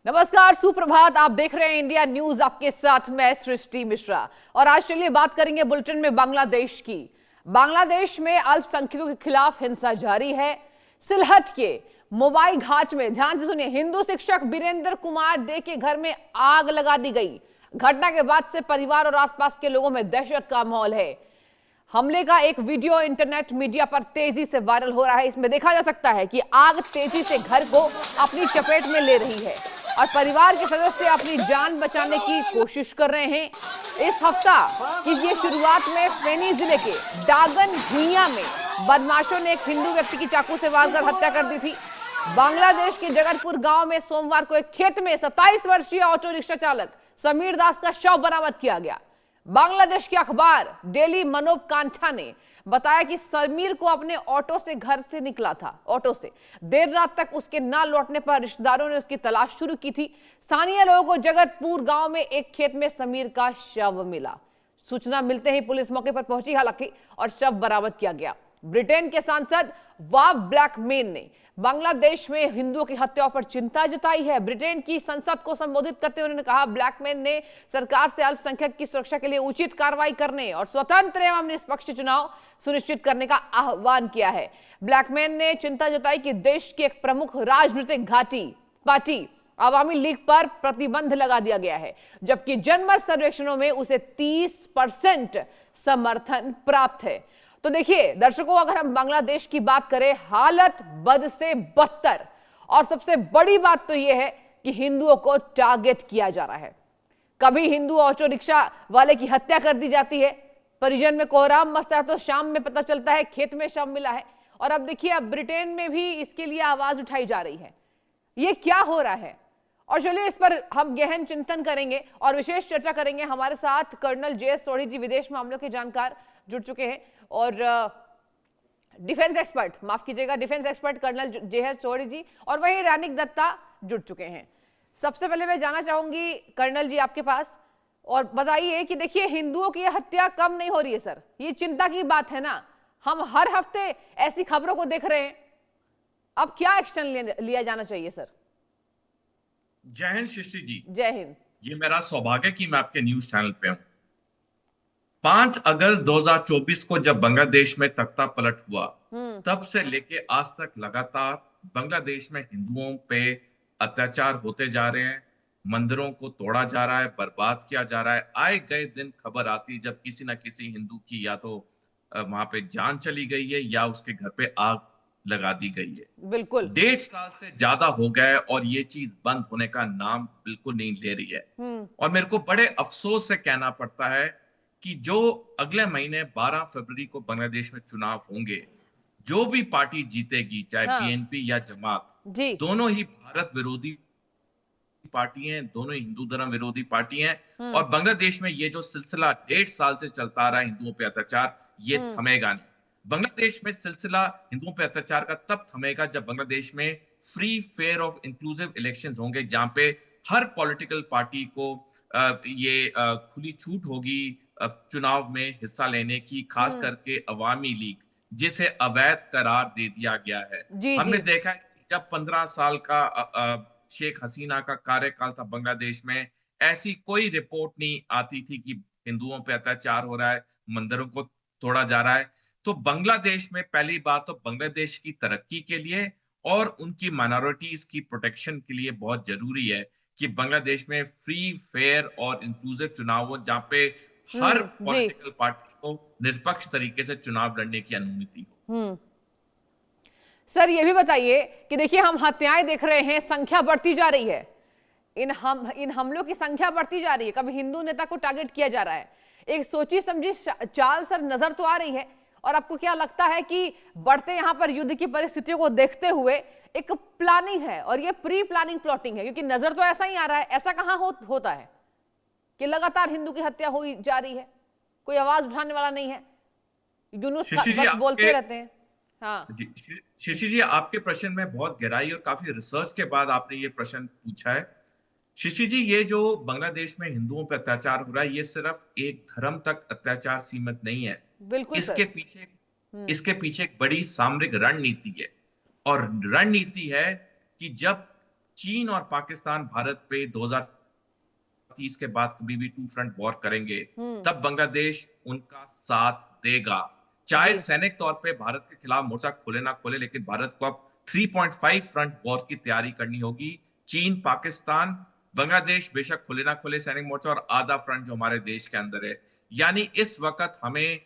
नमस्कार, सुप्रभात। आप देख रहे हैं इंडिया न्यूज, आपके साथ मैं सृष्टि मिश्रा। और आज चलिए बात करेंगे बुलेटिन में बांग्लादेश की। बांग्लादेश में अल्पसंख्यकों के खिलाफ हिंसा जारी है। सिलहट के मोबाई घाट में, ध्यान से सुनिए, हिंदू शिक्षक वीरेंद्र कुमार डे के घर में आग लगा दी गई। घटना के बाद से परिवार और आसपास के लोगों में दहशत का माहौल है। हमले का एक वीडियो इंटरनेट मीडिया पर तेजी से वायरल हो रहा है। इसमें देखा जा सकता है कि आग तेजी से घर को अपनी चपेट में ले रही है और परिवार के सदस्य अपनी जान बचाने की कोशिश कर रहे हैं। इस हफ्ता की ये शुरुआत में फेनी जिले के डागन भुइयां में बदमाशों ने एक हिंदू व्यक्ति की चाकू से वार कर हत्या कर दी थी। बांग्लादेश के जगतपुर गांव में सोमवार को एक खेत में 27 वर्षीय ऑटो रिक्शा चालक समीर दास का शव बरामद किया गया। बांग्लादेश के अखबार डेली मनोब कांठा ने बताया कि समीर को अपने ऑटो से घर से निकला था। ऑटो से देर रात तक उसके ना लौटने पर रिश्तेदारों ने उसकी तलाश शुरू की थी। स्थानीय लोगों को जगतपुर गांव में एक खेत में समीर का शव मिला। सूचना मिलते ही पुलिस मौके पर पहुंची हालांकि और शव बरामद किया गया। ब्रिटेन के सांसद वाव ब्लैकमैन ने बांग्लादेश में हिंदुओं की हत्याओं पर चिंता जताई है। ब्रिटेन की संसद को संबोधित करते हुए उन्होंने कहा, ब्लैकमैन ने सरकार से अल्पसंख्यक की सुरक्षा के लिए उचित कार्रवाई करने और स्वतंत्र एवं निष्पक्ष चुनाव सुनिश्चित करने का आह्वान किया है। ब्लैकमैन ने चिंता जताई कि देश की एक प्रमुख राजनीतिक पार्टी आवामी लीग पर प्रतिबंध लगा दिया गया है, जबकि जनमत सर्वेक्षणों में उसे 30% समर्थन प्राप्त है। तो देखिए दर्शकों, अगर हम बांग्लादेश की बात करें, हालत बद से बदतर, और सबसे बड़ी बात तो यह है कि हिंदुओं को टारगेट किया जा रहा है। कभी हिंदू ऑटो रिक्शा वाले की हत्या कर दी जाती है, परिजन में कोहराम मचता है, तो शाम में पता चलता है खेत में शव मिला है। और अब देखिए, अब ब्रिटेन में भी इसके लिए आवाज उठाई जा रही है। ये क्या हो रहा है? और चलिए इस पर हम गहन चिंतन करेंगे और विशेष चर्चा करेंगे। हमारे साथ कर्नल जे.एस. सोढ़ी जी, विदेश मामलों के जानकार, जुड़ चुके हैं, और डिफेंस एक्सपर्ट, माफ कीजिएगा, defence expert colonel J S. Sodhi ji, और वही रानिक दत्ता जुड़ चुके हैं। सबसे पहले मैं जानना चाहूंगी कर्नल जी आपके पास, और बताइए कि देखिए हिंदुओं की हत्या कम नहीं हो रही है सर, ये चिंता की बात है ना। हम हर हफ्ते ऐसी खबरों को देख रहे हैं। अब क्या एक्शन लिया जाना चाहिए सर? जय हिंद सृष्टि जी। जय हिंद। ये मेरा सौभाग्य कि मैं आपके न्यूज चैनल पे हूं। 5 अगस्त 2024 को जब बांग्लादेश में तख्ता पलट हुआ, तब से लेके आज तक लगातार बांग्लादेश में हिंदुओं पे अत्याचार होते जा रहे हैं। मंदिरों को तोड़ा जा रहा है, बर्बाद किया जा रहा है। आए गए दिन खबर आती जब किसी ना किसी हिंदू की या तो वहां पे जान चली गई है या उसके घर पे आग लगा दी गई है। बिल्कुल 1.5 साल से ज्यादा हो गए और ये चीज बंद होने का नाम बिल्कुल नहीं ले रही है। और मेरे को बड़े अफसोस से कहना पड़ता है कि जो अगले महीने 12 फरवरी को बांग्लादेश में चुनाव होंगे, जो भी पार्टी जीतेगी, चाहे बीएनपी या जमात, दोनों ही भारत विरोधी पार्टी हैं, दोनों ही हिंदू धर्म विरोधी पार्टी हैं। और बांग्लादेश में ये जो सिलसिला 1.5 साल से चलता आ रहा है हिंदुओं पे अत्याचार, ये थमेगा नहीं। बांग्लादेश में सिलसिला हिंदुओं पे अत्याचार का तब थमेगा जब बांग्लादेश में फ्री, फेयर और इंक्लूसिव इलेक्शन होंगे, जहां पे हर पॉलिटिकल पार्टी को ये खुली छूट होगी चुनाव में हिस्सा लेने की, खास करके अवामी लीग, जिसे अवैध करार दे दिया गया है। हमने देखा है जब 15 साल का शेख हसीना का कार्यकाल था बांग्लादेश में, ऐसी कोई रिपोर्ट नहीं आती थी कि हिंदुओं पे अत्याचार हो रहा है, मंदिरों को तोड़ा जा रहा है। तो बांग्लादेश में पहली बात तो बांग्लादेश की तरक्की के लिए और उनकी माइनॉरिटीज की प्रोटेक्शन के लिए बहुत जरूरी है कि बांग्लादेश में फ्री, फेयर और इंक्लूसिव चुनाव हो, जहां पे हर पॉलिटिकल पार्टी को निष्पक्ष तरीके से चुनाव लड़ने की अनुमति हो। सर ये भी बताइए कि देखिए हम हत्याएं देख रहे हैं, संख्या बढ़ती जा रही है, इन हमलों की संख्या बढ़ती जा रही है। कभी हिंदू नेता को टारगेट किया जा रहा है। एक सोची समझी चाल सर नजर तो आ रही है। और आपको क्या लगता है कि बढ़ते यहां पर युद्ध की परिस्थितियों को देखते हुए एक प्लानिंग है, और ये प्री प्लानिंग प्लॉटिंग है? क्योंकि नजर तो ऐसा ही आ रहा है। ऐसा कहां होता है कि लगातार हिंदू की हत्या हो जा रही है, कोई आवाज उठाने वाला नहीं है, जुनूस बस बोलते रहते हैं। हाँ जी शिशि जी, आपके प्रश्न में बहुत गहराई और काफी रिसर्च के बाद आपने ये प्रश्न पूछा है। शिशि जी, ये जो बांग्लादेश में हिंदुओं पर अत्याचार हो रहा है, ये सिर्फ एक धर्म तक अत्याचार सीमित नहीं है। बिल्कुल इसके पीछे एक बड़ी सामरिक रणनीति है। और रणनीति है कि जब चीन और पाकिस्तान भारत पे 2030 के बाद कभी भी टू फ्रंट वॉर करेंगे, तब बांग्लादेश उनका साथ देगा। चाहे जी। सैनिक तौर पे भारत के खिलाफ मोर्चा खोले ना खोले, लेकिन भारत को अब 3.5 फ्रंट वॉर की तैयारी करनी होगी। चीन, पाकिस्तान, बांग्लादेश बेशक खोले ना खोले सैनिक मोर्चा, और आधा फ्रंट जो हमारे देश के अंदर है। यानी इस वक्त हमें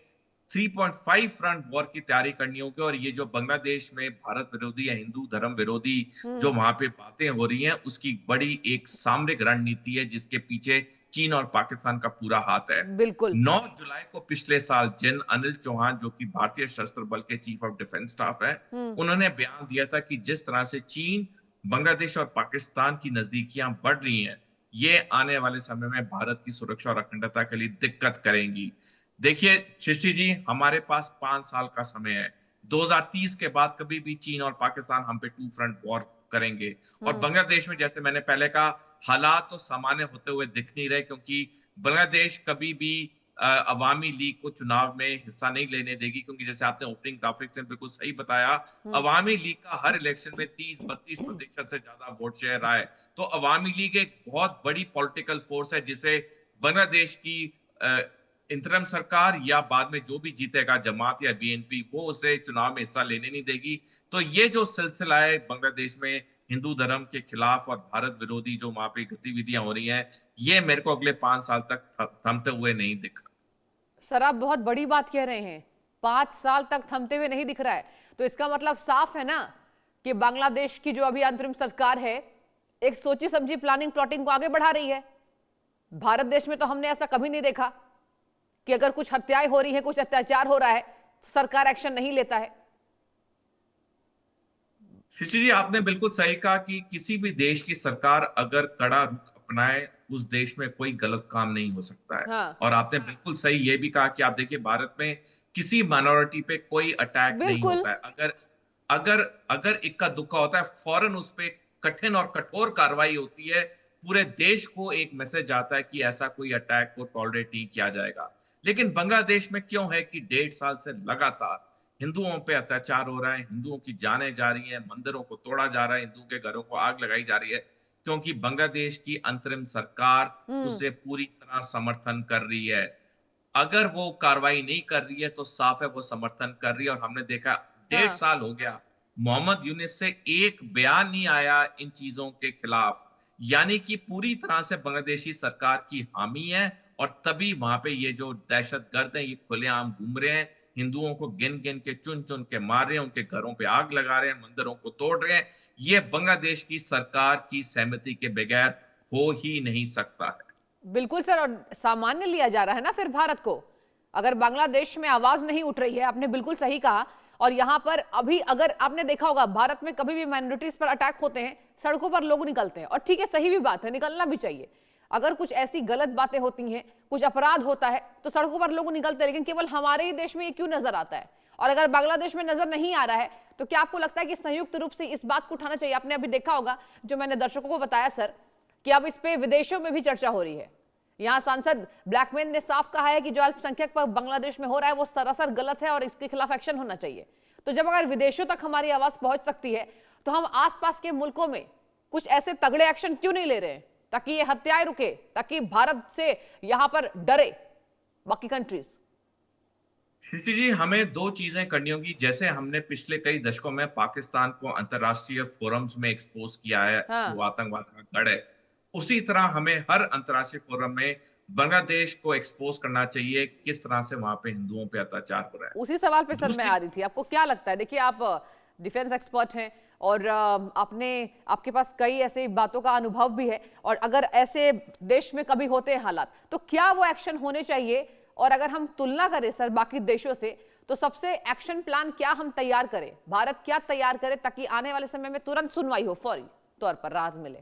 3.5 फ्रंट वॉर की तैयारी करनी होगी। और ये जो बांग्लादेश में भारत विरोधी या हिंदू धर्म विरोधी जो वहां पे बातें हो रही हैं, उसकी बड़ी एक सामरिक रणनीति है जिसके पीछे चीन और पाकिस्तान का पूरा हाथ है। बिल्कुल। 9 जुलाई को पिछले साल जिन अनिल चौहान, जो कि भारतीय सशस्त्र बल के चीफ ऑफ डिफेंस स्टाफ है, उन्होंने बयान दिया था कि जिस तरह से चीन, बांग्लादेश और पाकिस्तान की नजदीकियां बढ़ रही हैं, ये आने वाले समय में भारत की सुरक्षा और अखंडता के लिए दिक्कत करेंगी। देखिए सृष्टि जी, हमारे पास 5 साल का समय है। 2030 के बाद कभी भी चीन और पाकिस्तान हम पे टू फ्रंट वॉर करेंगे। और बांग्लादेश में, जैसे मैंने पहले कहा, हालात तो सामान्य होते हुए दिख नहीं रहे, क्योंकि बांग्लादेश कभी भी अवामी लीग को चुनाव में हिस्सा नहीं लेने देगी। क्योंकि जैसे आपने ओपनिंग ग्राफिक्स में बिल्कुल सही बताया, अवामी लीग का हर इलेक्शन में 30-32% से ज्यादा वोट शेयर रहा है। तो अवामी लीग एक बहुत बड़ी पॉलिटिकल फोर्स है, जिसे बांग्लादेश की इंतरिम सरकार या बाद में जो भी जीतेगा, जमात या बीएनपी, वो उसे चुनाव में हिस्सा लेने नहीं देगी। तो ये जो सिलसिला है बांग्लादेश में हिंदू धर्म के खिलाफ और भारत विरोधी जो वहां पे गतिविधियां हो रही हैं, ये मेरे को अगले 5 साल तक थमते हुए नहीं दिख रहा। सर आप बहुत बड़ी बात कह रहे हैं, 5 साल तक थमते हुए नहीं दिख रहा है, तो इसका मतलब साफ है ना कि बांग्लादेश की जो अभी अंतरिम सरकार है एक सोची समझी प्लानिंग प्लॉटिंग को आगे बढ़ा रही है। भारत देश में तो हमने ऐसा कभी नहीं देखा कि अगर कुछ हत्याएं हो रही है, कुछ अत्याचार हो रहा है, तो सरकार एक्शन नहीं लेता है। ऋषि जी, आपने बिल्कुल सही कहा कि किसी भी देश की सरकार अगर कड़ा रुख अपनाए, उस देश में कोई गलत काम नहीं हो सकता है। हाँ। और आपने बिल्कुल सही ये भी कहा कि आप देखिए, भारत में किसी माइनॉरिटी पे कोई अटैक नहीं बिल्कुल। होता है। अगर अगर अगर इक्का दुक्का होता है, फौरन उस पे कठिन और कठोर कार्रवाई होती है। पूरे देश को एक मैसेज आता है कि ऐसा कोई अटैक को टॉलरेट नहीं किया जाएगा। लेकिन बांग्लादेश में क्यों है कि 1.5 साल से लगातार हिंदुओं पे अत्याचार हो रहा है, हिंदुओं की जानें जा रही हैं, मंदिरों को तोड़ा जा रहा है, हिंदुओं के घरों को आग लगाई जा रही है, क्योंकि बांग्लादेश की अंतरिम सरकार उसे पूरी तरह समर्थन कर रही है। अगर वो कार्रवाई नहीं कर रही है, तो साफ है वो समर्थन कर रही है। और हमने देखा, 1.5 साल हो गया, मोहम्मद यूनिस से एक बयान नहीं आया इन चीजों के खिलाफ। यानी कि पूरी तरह से बांग्लादेशी सरकार की हामी है। और तभी वहां पे ये जो दहशतगर्द हैं, ये खुलेआम घूम रहे हैं, हिंदुओं को गिन गिन के, चुन चुन के मार रहे हैं, उनके घरों पे आग लगा रहे हैं, मंदिरों को तोड़ रहे हैं। ये बांग्लादेश की सरकार की सहमति के बगैर हो ही नहीं सकता है। बिल्कुल सर, और सामान्य लिया जा रहा है ना फिर भारत को, अगर बांग्लादेश में आवाज नहीं उठ रही है। आपने बिल्कुल सही कहा। और यहां पर अभी अगर आपने देखा होगा, भारत में कभी भी माइनॉरिटीज पर अटैक होते हैं, सड़कों पर लोग निकलते हैं, और ठीक है, सही भी बात है, निकलना भी चाहिए। अगर कुछ ऐसी गलत बातें होती हैं, कुछ अपराध होता है, तो सड़कों पर लोग निकलते हैं। लेकिन केवल हमारे ही देश में ये क्यों नजर आता है? और अगर बांग्लादेश में नजर नहीं आ रहा है, तो क्या आपको लगता है कि संयुक्त रूप से इस बात को उठाना चाहिए? आपने अभी देखा होगा, जो मैंने दर्शकों को बताया सर, कि अब इस पे विदेशों में भी चर्चा हो रही है। यहां सांसद ब्लैकमैन ने साफ कहा है कि जो अल्पसंख्यक पर बांग्लादेश में हो रहा है वो सरासर गलत है और इसके खिलाफ एक्शन होना चाहिए। तो जब अगर विदेशों तक हमारी आवाज पहुंच सकती है, तो हम आसपास के मुल्कों में कुछ ऐसे तगड़े एक्शन क्यों नहीं ले रहे हैं, ताकि ये हत्याएं रुके, ताकि भारत से यहां पर डरे बाकी कंट्रीज? शीटी जी, हमें दो चीजें करनी होगी। जैसे हमने पिछले कई दशकों में पाकिस्तान को अंतर्राष्ट्रीय फोरम्स में एक्सपोज किया है कि वो हाँ, आतंकवाद का गढ़ है, उसी तरह हमें हर अंतर्राष्ट्रीय फोरम में बांग्लादेश को एक्सपोज करना चाहिए, किस तरह से वहां पे हिंदुओं पे अत्याचार हो रहा है। उसी सवाल पे सर मैं दूसरी, आ रही थी। आपको क्या लगता है, देखिए आप डिफेंस एक्सपर्ट हैं, और आपके पास कई ऐसे बातों का अनुभव भी है, और अगर ऐसे देश में कभी होते हैं हालात, तो क्या वो एक्शन होने चाहिए? और अगर हम तुलना करें सर बाकी देशों से, तो सबसे एक्शन प्लान क्या हम तैयार करें, भारत क्या तैयार करे, ताकि आने वाले समय में तुरंत सुनवाई हो, फौरी तौर पर राहत मिले?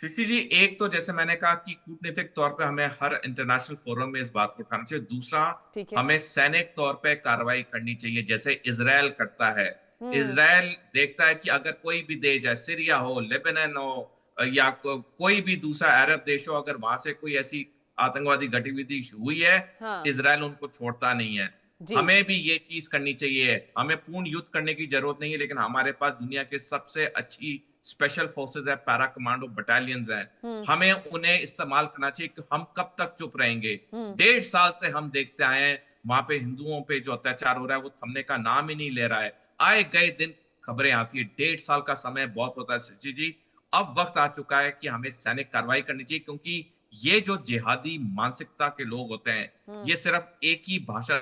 शीटी जी, एक तो जैसे मैंने कहा कि कूटनीतिक तौर पे हमें हर इंटरनेशनल फोरम में इस बात को उठाना चाहिए। दूसरा, ठीक है। हमें सैनिक तौर पे कार्रवाई करनी चाहिए, जैसे इजराइल करता है। हम्म। इजराइल देखता है कि अगर कोई भी देश है, सीरिया हो, लेबनान हो, या कोई भी दूसरा अरब देश हो, अगर वहां से कोई ऐसी आतंकवादी गतिविधि हुई है, हाँ। इजराइल उनको छोड़ता नहीं है। जी। हमें भी ये चीज करनी चाहिए। हमें पूर्ण युद्ध करने की जरूरत नहीं है, लेकिन हमारे पास दुनिया के सबसे अच्छी स्पेशल फोर्सेस है, पैरा कमांडो बटालियंस हैं। हम्म। हमें उन्हें इस्तेमाल करना चाहिए कि हम कब तक चुप रहेंगे। हम्म। 1.5 साल से हम देखते आए हैं वहां पे हिंदुओं पे जो अत्याचार हो रहा है वो थमने का नाम ही नहीं ले रहा है। आए गए दिन खबरें आती है। 1.5 साल का समय बहुत होता है शशि जी। अब वक्त आ चुका है कि हमें सैनिक कार्रवाई करनी चाहिए, क्योंकि ये जो जिहादी मानसिकता के लोग होते हैं, हम्म। ये सिर्फ एक ही भाषा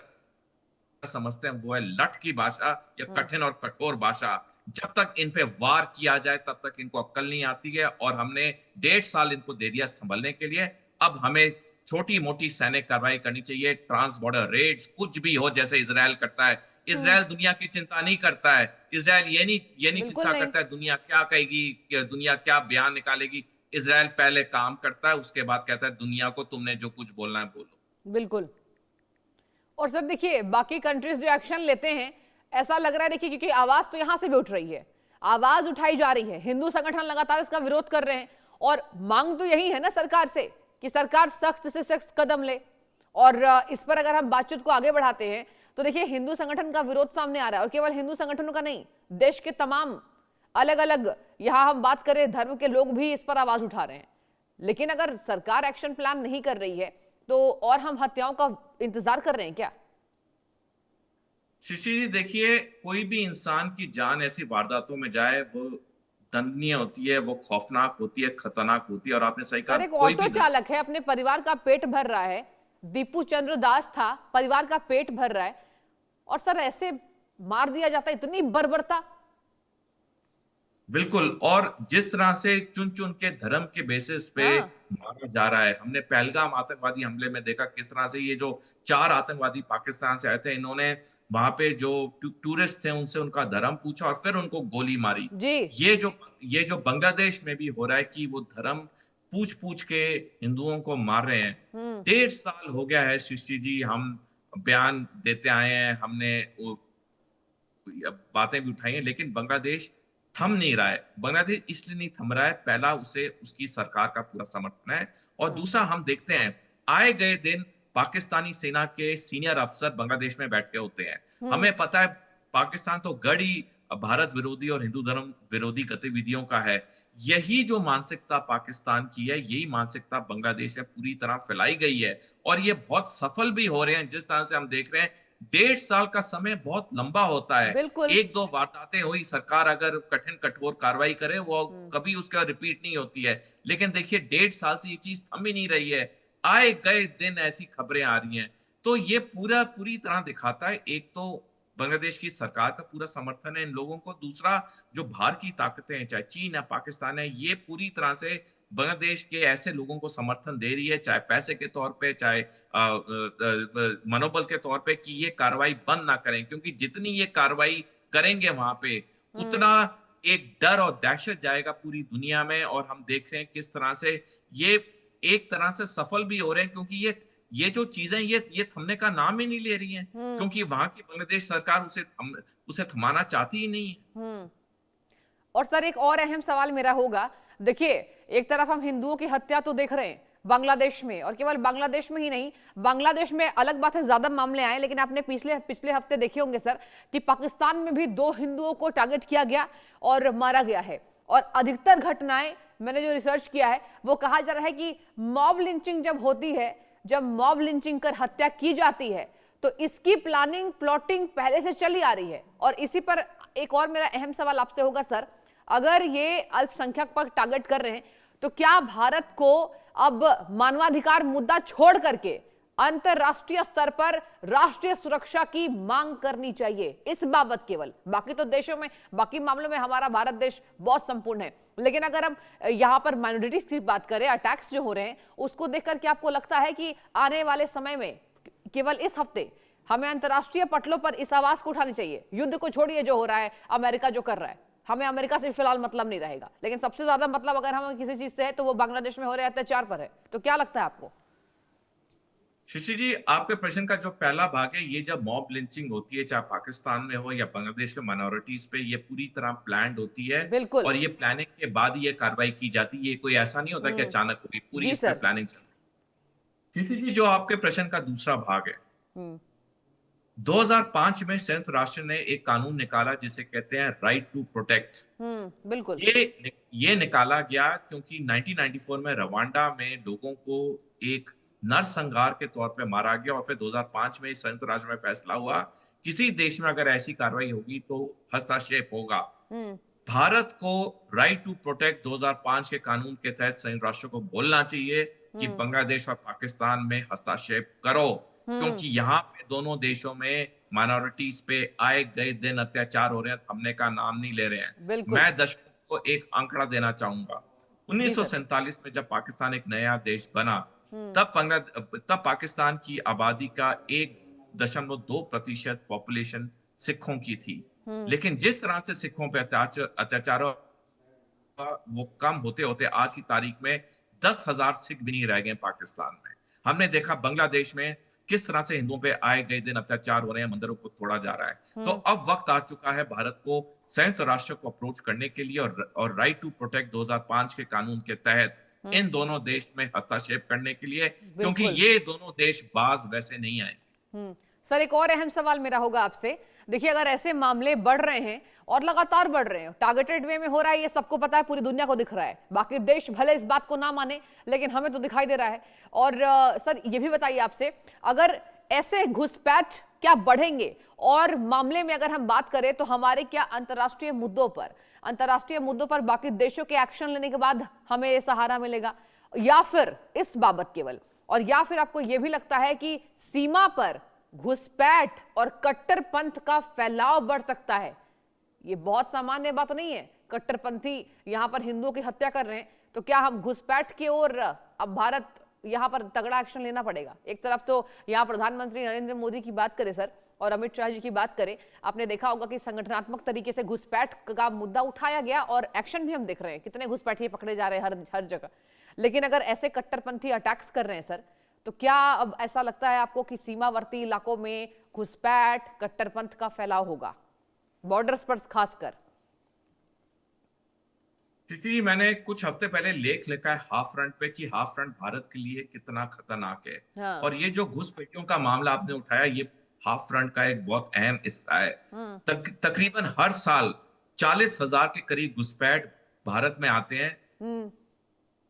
समझते हैं, वो है लठ की भाषा या हम्म। कठिन और कठोर भाषा। जब तक इन पे वार किया जाए तब तक इनको अक्ल नहीं आती है, और हमने 1.5 साल इनको दे दिया संभलने के लिए। अब हमें छोटी मोटी सैनिक कार्रवाई करनी चाहिए, ट्रांस बॉर्डर रेड्स कुछ भी हो, जैसे इजराइल करता है। हम्म। इजराइल दुनिया की चिंता नहीं करता है। इजराइल ये नहीं बिल्कुल चिंता नहीं। करता है दुनिया क्या कहेगी, दुनिया क्या बयान निकालेगी। इजराइल पहले काम करता है, उसके बाद कहता है दुनिया को तुमने जो कुछ बोलना है बोलो। बिल्कुल। और सर देखिए, बाकी कंट्रीज जो एक्शन लेते हैं, ऐसा लग रहा है देखिए, क्योंकि आवाज तो यहां से भी उठ रही है, आवाज उठाई जा रही है, हिंदू संगठन लगातार इसका विरोध कर रहे हैं, और मांग तो यही है ना सरकार से कि सरकार सख्त से सख्त कदम ले। और इस पर अगर हम बातचीत को आगे बढ़ाते हैं तो देखिए, हिंदू संगठन का विरोध सामने आ रहा है, और केवल हिंदू संगठनों का नहीं, देश के तमाम अलग अलग, यहां हम बात करें धर्म के लोग भी इस पर आवाज उठा रहे हैं। लेकिन अगर सरकार एक्शन प्लान नहीं कर रही है तो और हम हत्याओं का इंतजार कर रहे हैं क्या? शिशि जी देखिए, कोई भी इंसान की जान ऐसी वारदातों में जाए वो दंडनीय होती है, वो खौफनाक होती है, खतरनाक होती है। और आपने सही कहा, सर एक कोई ऑटो भी चालक है, अपने परिवार का पेट भर रहा है, दीपू चंद्र दास था, परिवार का पेट भर रहा है, और सर ऐसे मार दिया जाता है, इतनी बर्बरता। बिल्कुल। और जिस तरह से चुन चुन के धर्म के बेसिस पे हाँ। मारा जा रहा है, हमने पहलगाम आतंकवादी हमले में देखा किस तरह से ये जो 4 आतंकवादी पाकिस्तान से आए थे, इन्होंने वहां पे जो टूरिस्ट थे उनसे उनका धर्म पूछा और फिर उनको गोली मारी। जी। ये जो ये जो बांग्लादेश में भी हो रहा है कि वो धर्म पूछ पूछ के हिंदुओं को मार रहे हैं। हम्म। 1.5 साल हो गया है सृष्टि जी, हम बयान देते आए हैं, हमने वो बातें भी उठाई हैं, लेकिन बांग्लादेश थम नहीं रहा है। बांग्लादेश इसलिए नहीं थम रहा है, पहला उसे उसकी सरकार का पूरा समर्थन है, और हम्म। दूसरा हम देखते हैं आए गए दिन पाकिस्तानी सेना के सीनियर अफसर बांग्लादेश में बैठे होते हैं। हम्म। हमें पता है पाकिस्तान तो गढ़ ही भारत विरोधी और हिंदू धर्म विरोधी गतिविधियों का है। यही जो मानसिकता पाकिस्तान की है, यही मानसिकता बांग्लादेश में पूरी तरह फैलाई गई है, और ये बहुत सफल भी हो रहे हैं। जिस तरह से हम देख रहे हैं, 1.5 साल का समय बहुत लंबा होता है। बिल्कुल। एक दो वारदातें हुई, सरकार अगर कठिन कठोर कार्रवाई करे वो हम्म। कभी उसका रिपीट नहीं होती है। लेकिन देखिए 1.5 साल से ये चीज थम ही नहीं रही है। आए गए दिन ऐसी खबरें आ रही हैं। तो ये पूरी तरह दिखाता है, एक तो बांग्लादेश की सरकार का पूरा समर्थन है इन लोगों को, दूसरा जो बाहर की ताकतें हैं, चाहे चीन है, पाकिस्तान है, ये पूरी तरह से बांग्लादेश के ऐसे लोगों को समर्थन दे रही है, चाहे पैसे के तौर पे, चाहे मनोबल के तौर पे, कि ये कार्रवाई बंद ना करें। क्योंकि जितनी ये कार्रवाई करेंगे वहां पे, हम्म। उतना एक डर और दहशत जाएगा पूरी दुनिया में। और हम देख रहे हैं किस तरह से ये एक तरह से सफल भी हो रहे हैं, क्योंकि ये जो चीजें ये थमने का नाम ही नहीं ले रही हैं, हम्म। क्योंकि वहां की बांग्लादेश सरकार उसे थमाना चाहती ही नहीं है। हम्म। और सर एक और अहम सवाल मेरा होगा, देखिए एक तरफ हम हिंदुओं की हत्या तो देख रहे हैं बांग्लादेश में, और केवल बांग्लादेश में ही नहीं, बांग्लादेश में अलग बात है ज्यादा मामले आए, लेकिन आपने पिछले पिछले हफ्ते देखे होंगे सर कि पाकिस्तान में भी 2 हिंदुओं को टारगेट किया गया और मारा गया है। और अधिकतर घटनाएं, मैंने जो रिसर्च किया है वो कहा जा रहा है कि मॉब लिंचिंग जब होती है, जब मॉब लिंचिंग कर हत्या की जाती है, तो इसकी प्लानिंग प्लॉटिंग पहले से चली आ रही है। और इसी पर एक और मेरा अहम सवाल आपसे होगा सर, अगर ये अल्पसंख्यक पर टारगेट कर रहे हैं तो क्या भारत को अब मानवाधिकार मुद्दा छोड़ करके अंतरराष्ट्रीय स्तर पर राष्ट्रीय सुरक्षा की मांग करनी चाहिए इस बाबत? केवल बाकी तो देशों में, बाकी मामलों में हमारा भारत देश बहुत संपूर्ण है, लेकिन अगर हम यहां पर माइनॉरिटीज की बात करें, अटैक्स जो हो रहे हैं उसको देखकर क्या आपको लगता है कि आने वाले समय में, केवल इस हफ्ते, हमें अंतरराष्ट्रीय पटलों पर इस आवाज को उठानी चाहिए? युद्ध को छोड़िए जो हो रहा है, अमेरिका जो कर रहा है, हमें अमेरिका से फिलहाल मतलब नहीं रहेगा, लेकिन सबसे ज्यादा मतलब अगर हमें किसी चीज से है तो वो बांग्लादेश में हो रहे अत्याचार पर है। तो क्या लगता है आपको? शशि जी, आपके प्रश्न का जो पहला भाग है, ये जब मॉब लिंचिंग होती है, चाहे पाकिस्तान में हो या बांग्लादेश में माइनॉरिटीज पे, ये पूरी तरह प्लान्ड होती है। बिल्कुल। और ये प्लानिंग के बाद ही ये कार्रवाई की जाती है। ये कोई ऐसा नहीं होता कि हम्म। अचानक होगी, पूरी जी इसमें सर। प्लानिंग चलती है। शशि जी, जो आपके प्रश्न का दूसरा भाग है, हम्म। 2005 में संयुक्त राष्ट्र ने एक कानून निकाला जिसे कहते हैं राइट टू प्रोटेक्ट। बिल्कुल। ये निकाला गया क्योंकि 1994 में रवांडा में लोगों को एक नरसंहार के तौर पे मारा गया, और फिर 2005 में संयुक्त राष्ट्र में फैसला हुआ किसी देश में अगर ऐसी कार्रवाई होगी तो हस्तक्षेप होगा। हम्म। भारत को राइट टू प्रोटेक्ट 2005 के कानून के तहत संयुक्त राष्ट्र को बोलना चाहिए कि बांग्लादेश और पाकिस्तान में हस्तक्षेप करो, क्योंकि यहाँ पे दोनों देशों में माइनॉरिटीज पे आए गए दिन अत्याचार हो रहे हैं, थमने का नाम नहीं ले रहे हैं। बिल्कुल। मैं दर्शकों को एक आंकड़ा देना चाहूंगा। जी सर। 1947 में जब पाकिस्तान एक नया देश बना, तब पाकिस्तान की आबादी का 1.2% पॉपुलेशन सिखों की थी। लेकिन जिस तरह से सिखों पे अत्याचार वो कम होते होते आज की तारीख में 10,000 सिख भी नहीं रह गए पाकिस्तान में। हमने देखा बांग्लादेश में किस तरह से हिंदुओं पे आए गए दिन अत्याचार हो रहे हैं, मंदिरों को तोड़ा जा रहा है। तो अब वक्त आ चुका है भारत को संयुक्त राष्ट्र को अप्रोच करने के लिए और राइट टू प्रोटेक्ट 2005 के कानून के तहत इन दोनों देश में हस्तक्षेप करने के लिए, क्योंकि ये दोनों देश बाज वैसे नहीं आए। सर, एक और अहम सवाल मेरा होगा आपसे। देखिए, अगर ऐसे मामले बढ़ रहे हैं और लगातार बढ़ रहे हैं, टारगेटेड वे में हो रहा है, ये सबको पता है, पूरी दुनिया को दिख रहा है, बाकी देश भले इस बात को ना माने लेकिन हमें तो दिखाई दे रहा है। और सर, ये भी बताइए आपसे, अगर ऐसे घुसपैठ क्या बढ़ेंगे और मामले में अगर हम बात करें तो हमारे क्या अंतर्राष्ट्रीय मुद्दों पर बाकी देशों के एक्शन लेने के बाद हमें ये सहारा मिलेगा, या फिर इस बाबत केवल, और या फिर आपको यह भी लगता है कि सीमा पर घुसपैठ और कट्टरपंथ का फैलाव बढ़ सकता है? ये बहुत सामान्य बात नहीं है, कट्टरपंथी यहां पर हिंदुओं की हत्या कर रहे हैं, तो क्या हम घुसपैठ की ओर अब भारत यहां पर तगड़ा एक्शन लेना पड़ेगा? एक तरफ तो यहां प्रधानमंत्री नरेंद्र मोदी की बात करें सर, और अमित शाह जी की बात करें, आपने देखा होगा कि संगठनात्मक तरीके से घुसपैठ का मुद्दा उठाया गया और एक्शन भी हम देख रहे हैं, कितने घुसपैठिए पकड़े जा रहे हैं हर जगह। लेकिन अगर ऐसे कट्टरपंथी अटैक्स कर रहे हैं सर, तो क्या अब ऐसा लगता है आपको कि सीमावर्ती इलाकों में घुसपैठ कट्टरपंथ का फैलाव होगा, बॉर्डर्स पर खासकर? क्योंकि मैंने कुछ हफ्ते पहले लेख लिखा है हाफ फ्रंट पे कि हाफ फ्रंट भारत के लिए कितना खतरनाक है। हाँ। और ये जो घुसपैठियों का मामला आपने उठाया, ये हाफ फ्रंट का एक बहुत अहम हिस्सा है। तकरीबन हर साल 40,000 के करीब घुसपैठ भारत में आते हैं,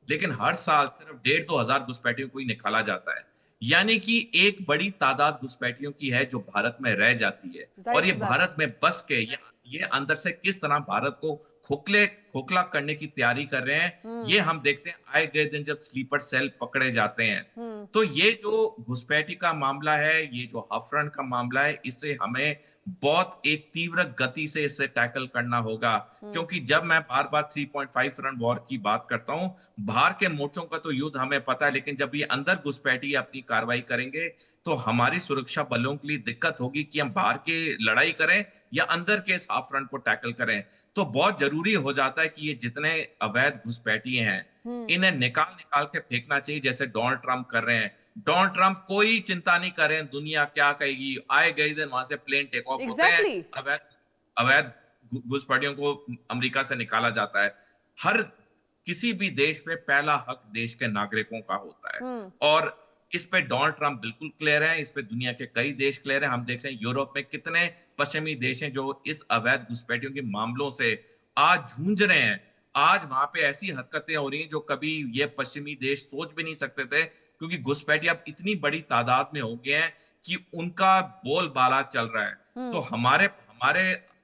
लेकिन हर साल सिर्फ 1,500-2,000 घुसपैठियों को ही निकाला जाता है। यानी कि एक बड़ी तादाद घुसपैठियों की है जो भारत में रह जाती है, और ये भारत में बस के ये अंदर से किस तरह भारत को खोखला करने की तैयारी कर रहे हैं, ये हम देखते हैं आए गए दिन जब स्लीपर सेल पकड़े जाते हैं। तो ये जो घुसपैठी का मामला है, ये जो हफरन का मामला है, इसे हमें बहुत एक तीव्र गति से इसे टैकल करना होगा। क्योंकि जब मैं बार बार 3.5 फ्रंट वॉर की बात करता हूं, बाहर के मोर्चों का तो युद्ध हमें पता है, लेकिन जब ये अंदर घुसपैठी अपनी कार्रवाई करेंगे तो हमारी सुरक्षा बलों के लिए दिक्कत होगी कि हम बाहर की लड़ाई करें या अंदर के इस हाफ फ्रंट को टैकल करें। तो बहुत जरूरी हो जाता है कि ये जितने अवैध घुसपैठी हैं, इन्हें निकाल के फेंकना चाहिए, जैसे डोनाल्ड ट्रंप कर रहे हैं। डोनाल्ड ट्रंप कोई चिंता नहीं कर रहे हैं दुनिया क्या कहेगी, आए गए दिन वहां से प्लेन टेक ऑफ होते हैं, अवैध घुसपैठियों को अमेरिका से निकाला जाता है। हर किसी भी देश में पहला हक देश के नागरिकों का होता है, और इस पे डोनाल्ड ट्रंप बिल्कुल क्लियर है, इस पे दुनिया के कई देश क्लियर हैं। हम देख रहे हैं यूरोप में कितने पश्चिमी देश हैं जो इस अवैध घुसपैठियों के मामलों से आज जूझ रहे हैं। आज वहां पे ऐसी हरकतें हो रही हैं जो कभी ये पश्चिमी देश सोच भी नहीं सकते थे, क्योंकि घुसपैठी अब इतनी बड़ी तादाद में हो गए हैं कि उनका बोलबाला चल रहा है। तो हमारे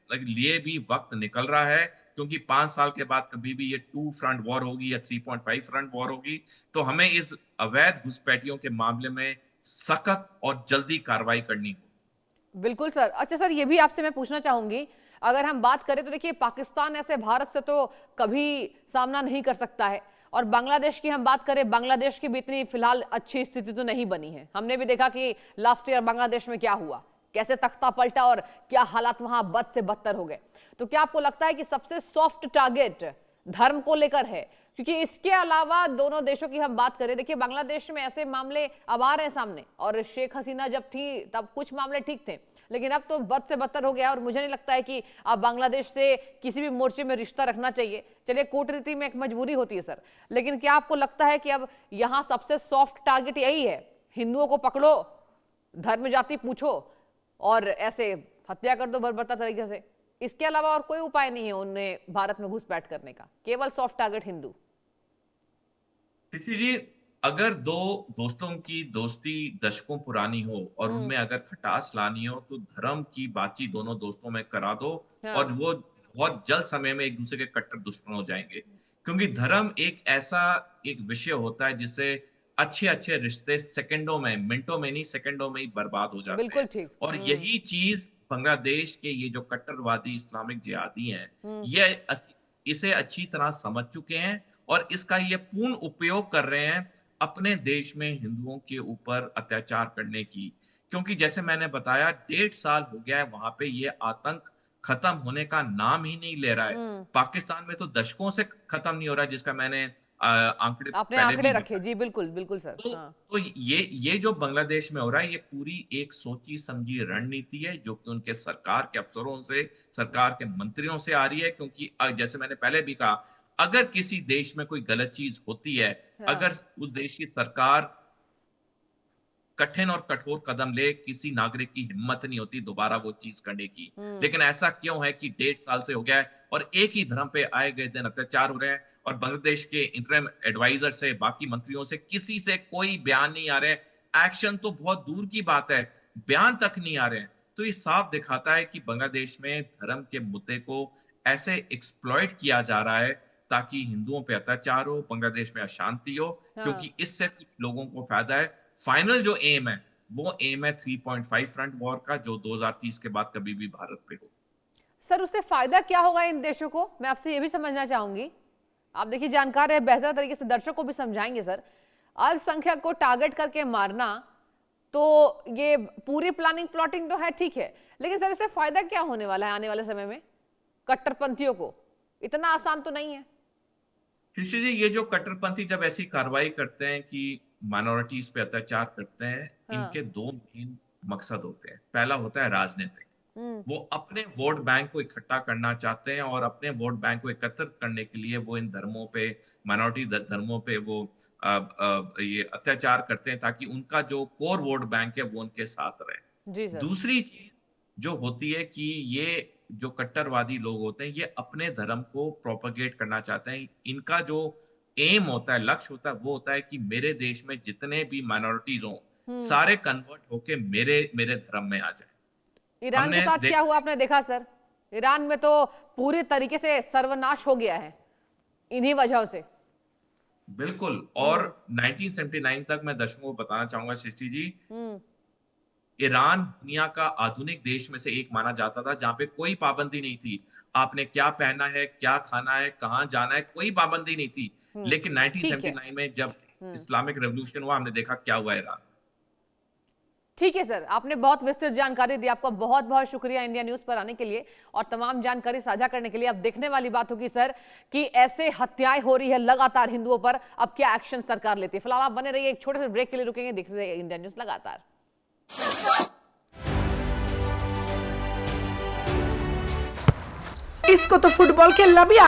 लिए भी वक्त निकल रहा है, क्योंकि 5 साल के बाद कभी भी ये 2 फ्रंट वॉर होगी या 3.5 फ्रंट वॉर होगी, तो हमें इस अवैध घुसपैठियों के मामले में सख्त और जल्दी कार्रवाई करनी होगी। बिल्कुल सर। अच्छा सर, ये भी आपसे मैं पूछना चाहूंगी, अगर हम बात करें तो देखिए, पाकिस्तान ऐसे भारत से तो कभी सामना नहीं कर सकता है, और बांग्लादेश की हम बात करें, बांग्लादेश की भी इतनी फिलहाल अच्छी स्थिति तो नहीं बनी है। हमने भी देखा कि लास्ट ईयर बांग्लादेश में क्या हुआ, कैसे तख्ता पलटा और क्या हालात वहां बद से बदतर हो गए। तो क्या आपको लगता है कि सबसे सॉफ्ट टारगेट धर्म को लेकर है? क्योंकि इसके अलावा दोनों देशों की हम बात करें, देखिए बांग्लादेश में ऐसे मामले अब आ रहे हैं सामने, और शेख हसीना जब थी तब कुछ मामले ठीक थे, लेकिन अब तो बद से बदतर हो गया, और मुझे नहीं लगता है कि अब बांग्लादेश से किसी भी मोर्चे में रिश्ता रखना चाहिए। चलिए, कूटनीति में एक मजबूरी होती है सर, लेकिन क्या आपको लगता है कि अब यहाँ सबसे सॉफ्ट टारगेट यही है, हिंदुओं को पकड़ो, धर्म जाति पूछो, और ऐसे हत्या कर दो बर्बरता तरीके से। इसके अलावा और कोई उपाय नहीं है उन्हें भारत में घुसपैठ करने का, केवल सॉफ्ट टारगेट हिंदू। ऋषि जी, अगर दो दोस्तों की दोस्ती दशकों पुरानी हो और उनमें अगर खटास लानी हो तो धर्म की बातचीत दोनों दोस्तों में करा दो हाँ। और वो बहुत जल्द समय में एक दूसरे के कट्टर दुश्मन हो जाएंगे। क्योंकि धर्म एक ऐसा एक विषय होता है जिससे अच्छे अच्छे रिश्ते सेकंडों में, मिनटों में नहीं, सेकंडों में ही बर्बाद हो जाते बिल्कुल हैं। ठीक। और यही चीज बांग्लादेश के ये जो कट्टरवादी इस्लामिक जिहादी हैं, ये इसे अच्छी तरह समझ चुके हैं और इसका ये पूर्ण उपयोग कर रहे हैं अपने देश में हिंदुओं के ऊपर अत्याचार करने की। क्योंकि जैसे मैंने बताया 1.5 साल हो गया है वहां पे ये आतंक खत्म होने का नाम ही नहीं ले रहा है। पाकिस्तान में तो दशकों से खत्म नहीं हो रहा है, जिसका मैंने आंकड़े आपने पहले आंकड़े भी रखे, जी बिल्कुल बिल्कुल सर। तो हाँ। तो ये जो बांग्लादेश में हो रहा है, ये पूरी एक सोची समझी रणनीति है जो कि उनके सरकार के अफसरों से, सरकार के मंत्रियों से आ रही है। क्योंकि जैसे मैंने पहले भी कहा, अगर किसी देश में कोई गलत चीज होती है, हाँ। अगर उस देश की सरकार कठिन और कठोर कदम ले, किसी नागरिक की हिम्मत नहीं होती दोबारा वो चीज करने की। लेकिन ऐसा क्यों है कि 1.5 साल से हो गया है और एक ही धर्म पे आए गए दिन अत्याचार हो रहे हैं और बांग्लादेश के इंटरिम एडवाइजर से, बाकी मंत्रियों से किसी से कोई बयान नहीं आ रहे हैं। एक्शन तो बहुत दूर की बात है, बयान तक नहीं आ रहे हैं। तो ये साफ दिखाता है कि बांग्लादेश में धर्म के मुद्दे को ऐसे एक्सप्लॉइट किया जा रहा है ताकि हिंदुओं पे अत्याचार हो, बांग्लादेश में अशांति हो। क्योंकि इससे कुछ लोगों को फायदा है। फाइनल जो एम है वो एम है 3.5 फ्रंट वॉर का, जो 2030 के बाद कभी भी भारत पे हो। सर उससे फायदा क्या होगा इन देशों को, मैं आपसे ये भी समझना चाहूंगी। आप देखिए जानकार है, बेहतर तरीके से दर्शकों को भी समझाएंगे सर। अल्पसंख्यक को टारगेट करके मारना, तो ये पूरी प्लानिंग प्लॉटिंग तो है, ठीक है, लेकिन सर इससे फायदा क्या होने वाला है आने वाले समय में कट्टरपंथियों को? इतना आसान तो नहीं है। ऋषि जी, ये जो कट्टरपंथी जब ऐसी कार्रवाई करते हैं कि माइनॉरिटीज पे अत्याचार करते हैं, इनके दो मेन मकसद होते हैं। पहला होता है राजनीतिक, वो अपने वोट बैंक को इकट्ठा करना चाहते हैं और अपने वोट बैंक को एकत्रित करने के लिए वो इन धर्मों पे, माइनॉरिटी धर्मों पे वो ये अत्याचार करते हैं ताकि उनका जो कोर वोट बैंक है वो उनके साथ रहे। जी सर। दूसरी चीज जो होती है कि ये जो कट्टरवादी लोग होते हैं, ये अपने धर्म को प्रोपेगेट करना चाहते हैं। इनका जो एम होता है, लक्ष्य होता है, वो होता है कि मेरे देश में जितने भी माइनॉरिटीज हों, सारे कन्वर्ट होके मेरे मेरे धर्म में आ जाए। ईरान के साथ क्या हुआ आपने देखा सर? ईरान में तो पूरी तरीके से सर्वनाश हो गया है इन्हीं वजहों से। बिल्कुल। और 1979 तक मैं दर्शकों को बताना चाहूंगा सृष्टि जी, ईरान दुनिया का आधुनिक देश में से एक माना जाता था जहां पे कोई पाबंदी नहीं थी। आपने क्या पहना है, क्या खाना है, कहां जाना है, कोई पाबंदी नहीं थी। लेकिन 1979 में जब इस्लामिक रेवोल्यूशन हुआ, हमने देखा क्या हुआ ईरान। ठीक है सर, आपने बहुत विस्तृत जानकारी दी। आपका बहुत बहुत शुक्रिया इंडिया न्यूज पर आने के लिए और तमाम जानकारी साझा करने के लिए। अब देखने वाली बात होगी सर कि ऐसे हत्याएं हो रही है लगातार हिंदुओं पर, अब क्या एक्शन सरकार लेती है। फिलहाल आप बने रहिए, एक छोटे से ब्रेक के लिए रुकेंगे, देखते रहिए इंडिया न्यूज लगातार। इसको तो फुटबॉल खेलना भी